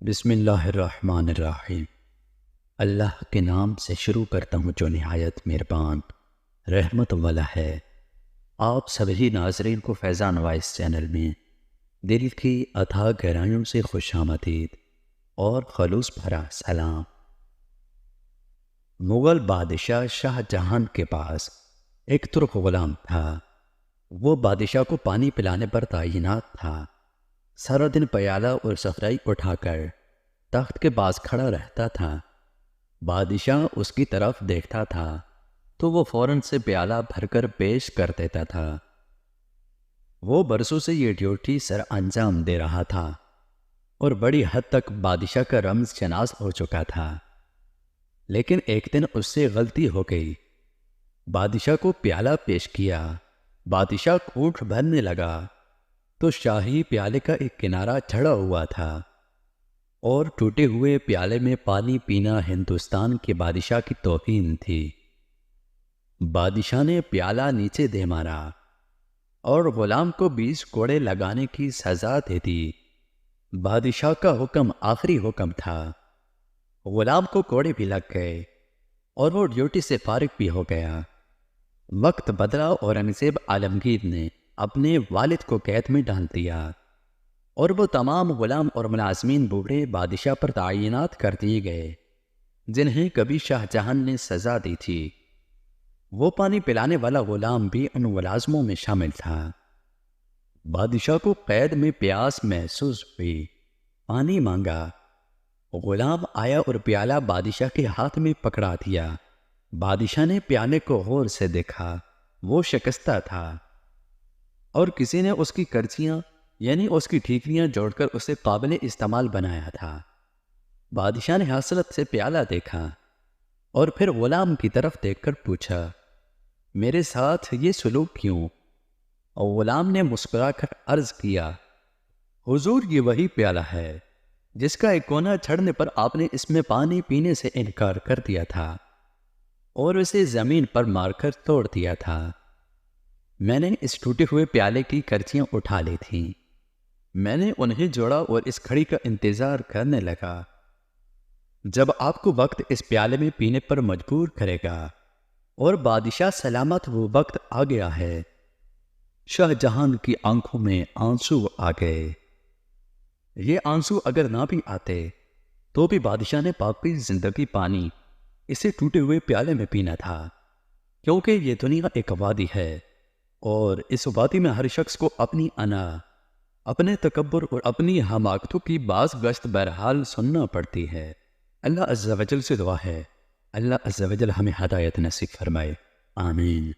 بسم اللہ الرحمن الرحیم۔ اللہ کے نام سے شروع کرتا ہوں جو نہایت مہربان رحمت والا ہے۔ آپ سبھی ناظرین کو فیضان وائس چینل میں دل کی اتھاہ گہرائیوں سے خوش آمدید اور خلوص بھرا سلام۔ مغل بادشاہ شاہ جہان کے پاس ایک ترک غلام تھا۔ وہ بادشاہ کو پانی پلانے پر تعینات تھا۔ سارا دن پیالہ اور صفرائی اٹھا کر تخت کے پاس کھڑا رہتا تھا۔ بادشاہ اس کی طرف دیکھتا تھا تو وہ فوراً سے پیالہ بھر کر پیش کر دیتا تھا۔ وہ برسوں سے یہ ڈیوٹی سر انجام دے رہا تھا اور بڑی حد تک بادشاہ کا رمز شناس ہو چکا تھا۔ لیکن ایک دن اس سے غلطی ہو گئی۔ بادشاہ کو پیالہ پیش کیا۔ بادشاہ گھونٹ بھرنے لگا تو شاہی پیالے کا ایک کنارہ جھڑا ہوا تھا اور ٹوٹے ہوئے پیالے میں پانی پینا ہندوستان کے بادشاہ کی توہین تھی۔ بادشاہ نے پیالہ نیچے دے مارا اور غلام کو 20 کوڑے لگانے کی سزا دے دی۔ بادشاہ کا حکم آخری حکم تھا۔ غلام کو کوڑے بھی لگ گئے اور وہ ڈیوٹی سے فارغ بھی ہو گیا۔ وقت بدلا، اورنگزیب عالمگیر نے اپنے والد کو قید میں ڈال دیا اور وہ تمام غلام اور ملازمین بوڑھے بادشاہ پر تعینات کر دیے گئے جنہیں کبھی شاہ جہان نے سزا دی تھی۔ وہ پانی پلانے والا غلام بھی ان ملازموں میں شامل تھا۔ بادشاہ کو قید میں پیاس محسوس ہوئی۔ پانی مانگا۔ غلام آیا اور پیالہ بادشاہ کے ہاتھ میں پکڑا دیا۔ بادشاہ نے پیالے کو غور سے دیکھا۔ وہ شکستہ تھا اور کسی نے اس کی کرچیاں یعنی اس کی ٹھیکریاں جوڑ کر اسے قابل استعمال بنایا تھا۔ بادشاہ نے حسرت سے پیالہ دیکھا اور پھر غلام کی طرف دیکھ کر پوچھا، میرے ساتھ یہ سلوک کیوں؟ غلام نے مسکرا کر عرض کیا، حضور یہ وہی پیالہ ہے جس کا ایک کونا چھڑنے پر آپ نے اس میں پانی پینے سے انکار کر دیا تھا اور اسے زمین پر مار کر توڑ دیا تھا۔ میں نے اس ٹوٹے ہوئے پیالے کی کرچیاں اٹھا لی تھیں۔ میں نے انہیں جوڑا اور اس گھڑی کا انتظار کرنے لگا جب آپ کو وقت اس پیالے میں پینے پر مجبور کرے گا، اور بادشاہ سلامت وہ وقت آ گیا ہے۔ شاہ جہان کی آنکھوں میں آنسو آ گئے۔ یہ آنسو اگر نہ بھی آتے تو بھی بادشاہ نے باقی زندگی پانی اسے ٹوٹے ہوئے پیالے میں پینا تھا، کیونکہ یہ دنیا ایک وادی ہے اور اس وادی میں ہر شخص کو اپنی انا، اپنے تکبر اور اپنی حماقتوں کی باز گشت بہرحال سننا پڑتی ہے۔ اللہ عز و جل سے دعا ہے اللہ عز و جل ہمیں ہدایت نصیب فرمائے، آمین۔